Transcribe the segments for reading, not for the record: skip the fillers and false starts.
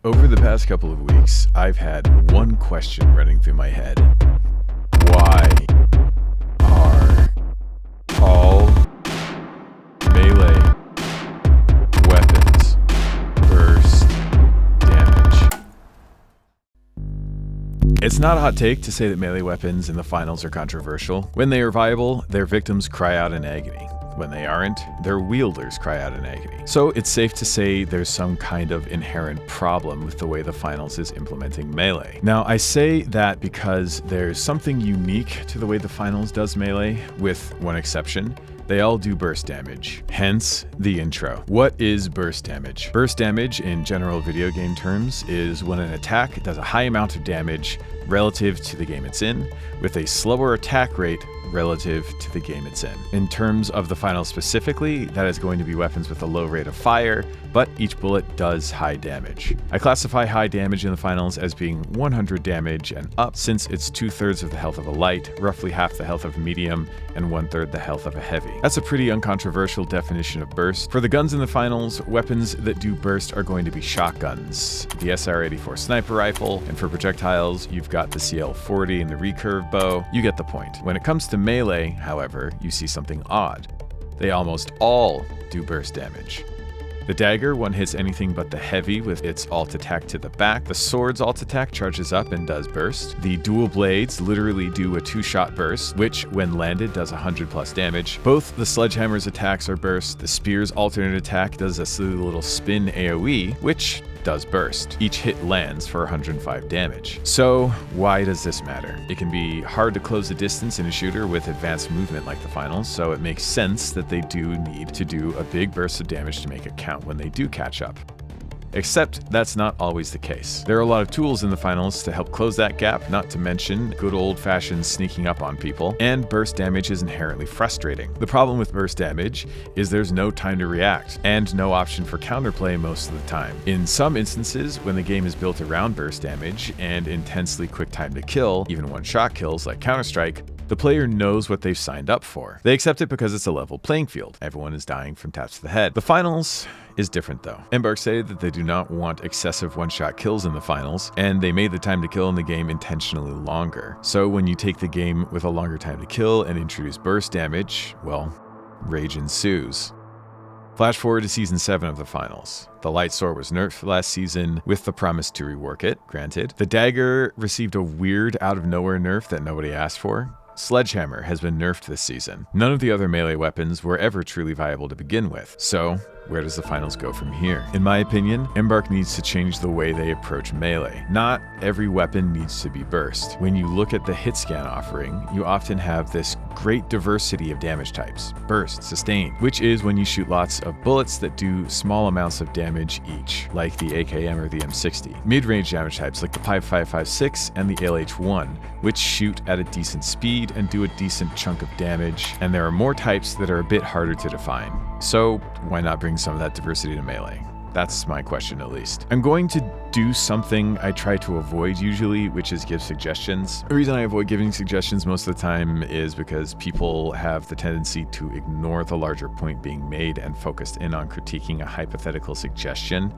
Over the past couple of weeks, I've had one question running through my head. Why are all melee weapons burst damage? It's not a hot take to say that melee weapons in the finals are controversial. When they are viable, their victims cry out in agony. When they aren't, their wielders cry out in agony. So it's safe to say there's some kind of inherent problem with the way the finals is implementing melee. Now, I say that because there's something unique to the way the finals does melee, with one exception. They all do burst damage, hence the intro. What is burst damage? Burst damage, in general video game terms, is when an attack does a high amount of damage relative to the game it's in, with a slower attack rate relative to the game it's in. In terms of the finals specifically, that is going to be weapons with a low rate of fire, but each bullet does high damage. I classify high damage in the finals as being 100 damage and up, since it's 2/3 of the health of a light, roughly half the health of a medium, and 1/3 the health of a heavy. That's a pretty uncontroversial definition of burst. For the guns in the finals, weapons that do burst are going to be shotguns, the SR-84 sniper rifle, and for projectiles, you've got the CL-40 and the recurve bow. You get the point. When it comes to melee, however, you see something odd. They almost all do burst damage. The dagger, one hits anything but the heavy with its alt attack to the back. The sword's alt attack charges up and does burst. The dual blades literally do a 2-shot burst, which, when landed, does 100+ damage. Both the sledgehammer's attacks are burst. The spear's alternate attack does a silly little spin AoE, which does burst. Each hit lands for 105 damage. So why does this matter? It can be hard to close the distance in a shooter with advanced movement like the finals, so it makes sense that they do need to do a big burst of damage to make it count when they do catch up. Except that's not always the case. There are a lot of tools in the finals to help close that gap, not to mention good old-fashioned sneaking up on people, and burst damage is inherently frustrating. The problem with burst damage is there's no time to react, and no option for counterplay most of the time. In some instances, when the game is built around burst damage and intensely quick time to kill, even one-shot kills like Counter-Strike, the player knows what they've signed up for. They accept it because it's a level playing field. Everyone is dying from taps to the head. The finals is different though. Embark stated that they do not want excessive one-shot kills in the finals, and they made the time to kill in the game intentionally longer. So when you take the game with a longer time to kill and introduce burst damage, well, rage ensues. Flash forward to Season 7 of the finals. The light sword was nerfed last season with the promise to rework it, granted. The dagger received a weird out-of-nowhere nerf that nobody asked for. Sledgehammer has been nerfed this season. None of the other melee weapons were ever truly viable to begin with. So, where does the finals go from here? In my opinion, Embark needs to change the way they approach melee. Not every weapon needs to be burst. When you look at the hit scan offering, you often have this great diversity of damage types: burst, sustain, which is when you shoot lots of bullets that do small amounts of damage each, like the AKM or the M60. Mid-range damage types like the 5556 and the LH1, which shoot at a decent speed and do a decent chunk of damage, and there are more types that are a bit harder to define. So why not bring some of that diversity to melee? That's my question, at least. I'm going to do something I try to avoid usually, which is give suggestions. The reason I avoid giving suggestions most of the time is because people have the tendency to ignore the larger point being made and focus in on critiquing a hypothetical suggestion.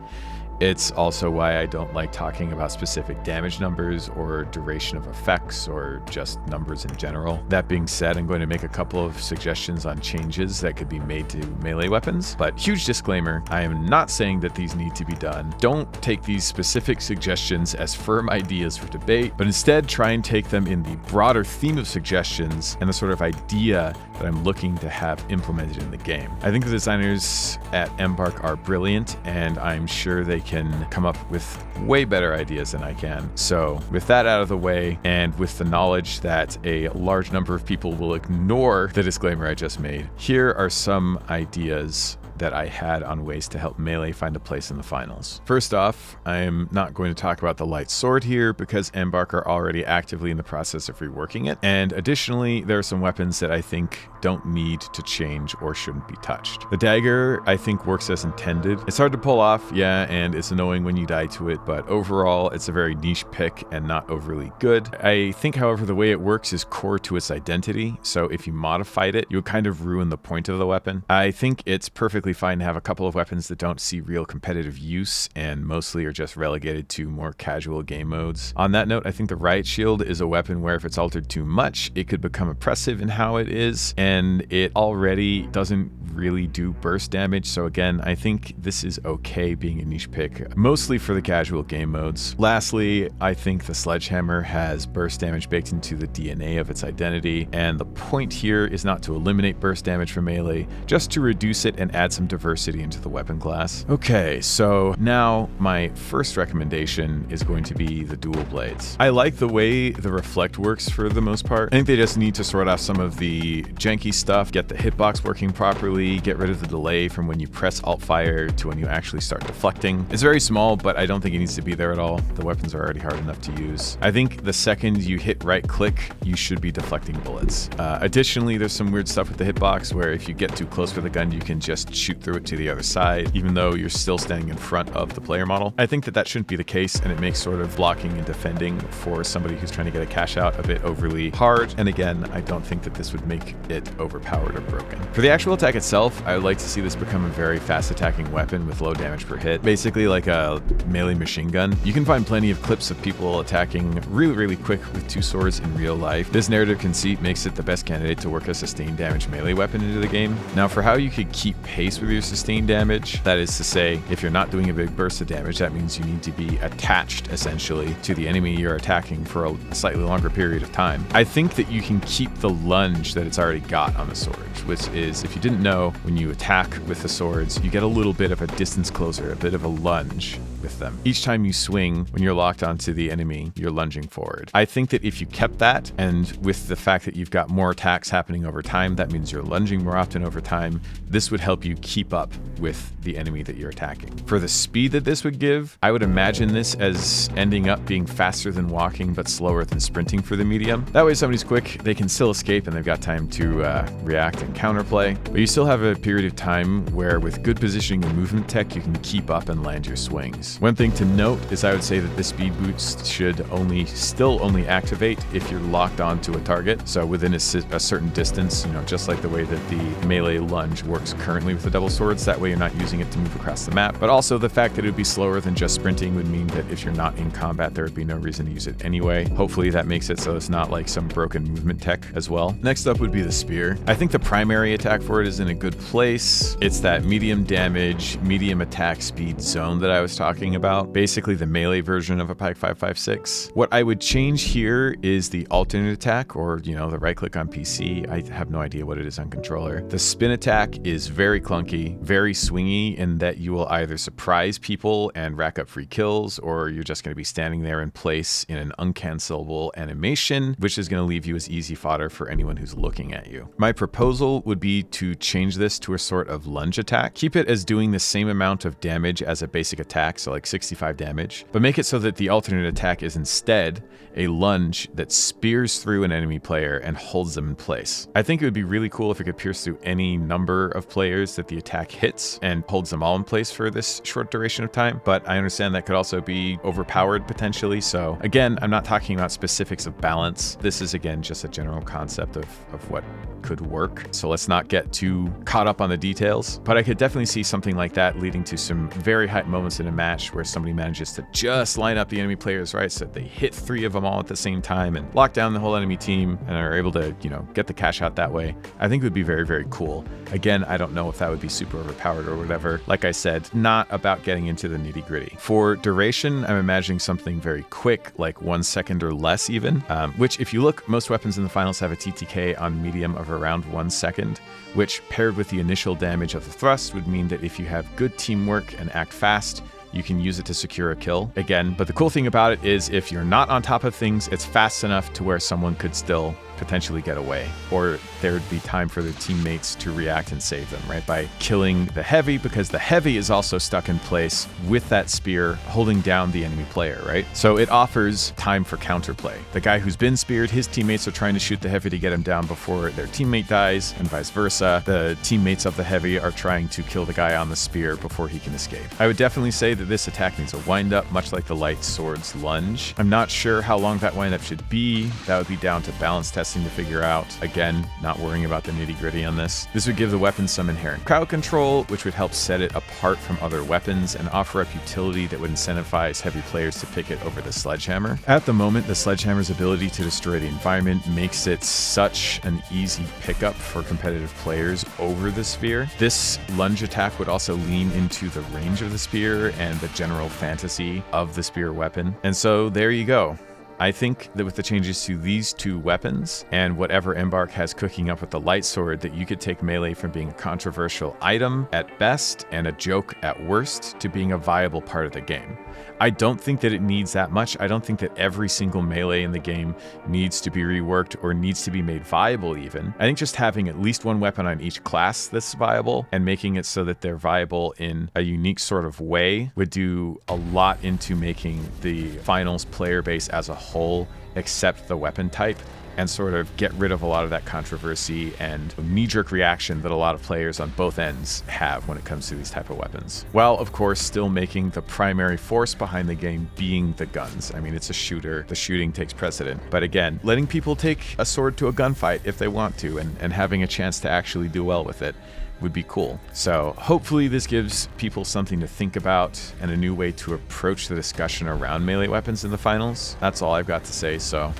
It's also why I don't like talking about specific damage numbers or duration of effects or just numbers in general. That being said, I'm going to make a couple of suggestions on changes that could be made to melee weapons, but huge disclaimer, I am not saying that these need to be done. Don't take these specific suggestions as firm ideas for debate, but instead try and take them in the broader theme of suggestions and the sort of idea that I'm looking to have implemented in the game. I think the designers at Embark are brilliant, and I'm sure they can come up with way better ideas than I can. So with that out of the way, and with the knowledge that a large number of people will ignore the disclaimer I just made, here are some ideas that I had on ways to help melee find a place in the finals. First off, I am not going to talk about the light sword here because Embark are already actively in the process of reworking it. And additionally, there are some weapons that I think don't need to change or shouldn't be touched. The dagger, I think, works as intended. It's hard to pull off, yeah, and it's annoying when you die to it, but overall, it's a very niche pick and not overly good. I think, however, the way it works is core to its identity, so if you modified it, you would kind of ruin the point of the weapon. I think it's perfectly perfectly fine to have a couple of weapons that don't see real competitive use and mostly are just relegated to more casual game modes. On that note, I think the riot shield is a weapon where if it's altered too much, it could become oppressive in how it is, and it already doesn't really do burst damage. So again, I think this is okay being a niche pick, mostly for the casual game modes. Lastly, I think the sledgehammer has burst damage baked into the DNA of its identity, and the point here is not to eliminate burst damage from melee, just to reduce it and add some diversity into the weapon class. Okay, so now my first recommendation is going to be the dual blades. I like the way the reflect works for the most part. I think they just need to sort out some of the janky stuff, get the hitbox working properly, get rid of the delay from when you press alt fire to when you actually start deflecting. It's very small, but I don't think it needs to be there at all. The weapons are already hard enough to use. I think the second you hit right click, you should be deflecting bullets. Additionally, there's some weird stuff with the hitbox where if you get too close with a gun, you can just shoot through it to the other side, even though you're still standing in front of the player model. I think that shouldn't be the case, and it makes sort of blocking and defending for somebody who's trying to get a cash out a bit overly hard. And again, I don't think that this would make it overpowered or broken. For the actual attack itself, I would like to see this become a very fast attacking weapon with low damage per hit, basically like a melee machine gun. You can find plenty of clips of people attacking really quick with two swords in real life. This narrative conceit makes it the best candidate to work a sustained damage melee weapon into the game. Now, for how you could keep pace with your sustained damage, that is to say, if you're not doing a big burst of damage, that means you need to be attached essentially to the enemy you're attacking for a slightly longer period of time. I think that you can keep the lunge that it's already got on the sword, which is, if you didn't know, when you attack with the swords, you get a little bit of a distance closer, a bit of a lunge with them. Each time you swing, when you're locked onto the enemy, you're lunging forward. I think that if you kept that, and with the fact that you've got more attacks happening over time, that means you're lunging more often over time, this would help you keep up with the enemy that you're attacking. For the speed that this would give, I would imagine this as ending up being faster than walking, but slower than sprinting for the medium. That way, if somebody's quick, they can still escape and they've got time to react and counterplay, but you still have a period of time where with good positioning and movement tech, you can keep up and land your swings. One thing to note is I would say that the speed boost should still only activate if you're locked onto a target. So within a certain distance, just like the way that the melee lunge works currently with the double swords, that way you're not using it to move across the map. But also the fact that it would be slower than just sprinting would mean that if you're not in combat, there would be no reason to use it anyway. Hopefully that makes it so it's not like some broken movement tech as well. Next up would be the spear. I think the primary attack for it is in a good place. It's that medium damage, medium attack speed zone that I was talking about. Basically the melee version of a Pike 5.56. What I would change here is the alternate attack, or the right click on PC. I have no idea what it is on controller. The spin attack is very clunky, very swingy, in that you will either surprise people and rack up free kills, or you're just going to be standing there in place in an uncancelable animation, which is going to leave you as easy fodder for anyone who's looking at you. My proposal would be to change this to a sort of lunge attack. Keep it as doing the same amount of damage as a basic attack, so like 65 damage, but make it so that the alternate attack is instead a lunge that spears through an enemy player and holds them in place. I think it would be really cool if it could pierce through any number of players that the attack hits and holds them all in place for this short duration of time, but I understand that could also be overpowered potentially. So again, I'm not talking about specifics of balance. This is again just a general concept of what could work. So let's not get too caught up on the details, but I could definitely see something like that leading to some very hype moments in a match where somebody manages to just line up the enemy players right so that they hit 3 of them all at the same time and lock down the whole enemy team and are able to, get the cash out that way. I think it would be very, very cool. Again, I don't know if that would be super overpowered or whatever. Like I said, not about getting into the nitty gritty. For duration, I'm imagining something very quick, like 1 second or less even, which if you look, most weapons in the finals have a TTK on medium of around 1 second, which paired with the initial damage of the thrust would mean that if you have good teamwork and act fast, you can use it to secure a kill again. But the cool thing about it is if you're not on top of things, it's fast enough to where someone could still potentially get away, or there would be time for their teammates to react and save them, right? By killing the heavy, because the heavy is also stuck in place with that spear holding down the enemy player, right? So it offers time for counterplay. The guy who's been speared, his teammates are trying to shoot the heavy to get him down before their teammate dies, and vice versa. The teammates of the heavy are trying to kill the guy on the spear before he can escape. I would definitely say that this attack needs a windup, much like the light sword's lunge. I'm not sure how long that windup should be. That would be down to balance testing to figure out. Again, not worrying about the nitty-gritty on this. This would give the weapon some inherent crowd control, which would help set it apart from other weapons and offer up utility that would incentivize heavy players to pick it over the sledgehammer. At the moment, the sledgehammer's ability to destroy the environment makes it such an easy pickup for competitive players over the spear. This lunge attack would also lean into the range of the spear and the general fantasy of the spear weapon. And so there you go. I think that with the changes to these two weapons and whatever Embark has cooking up with the light sword, that you could take melee from being a controversial item at best and a joke at worst to being a viable part of the game. I don't think that it needs that much. I don't think that every single melee in the game needs to be reworked or needs to be made viable even. I think just having at least one weapon on each class that's viable and making it so that they're viable in a unique sort of way would do a lot into making the finals player base as a whole accept the weapon type and sort of get rid of a lot of that controversy and knee-jerk reaction that a lot of players on both ends have when it comes to these type of weapons. While, of course, still making the primary force behind the game being the guns. I mean, it's a shooter. The shooting takes precedent. But again, letting people take a sword to a gunfight if they want to and having a chance to actually do well with it would be cool. So hopefully this gives people something to think about and a new way to approach the discussion around melee weapons in the finals. That's all I've got to say, so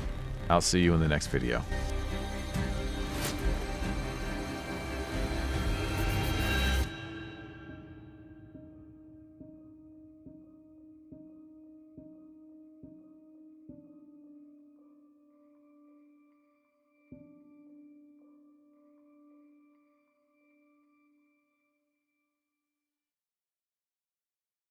I'll see you in the next video.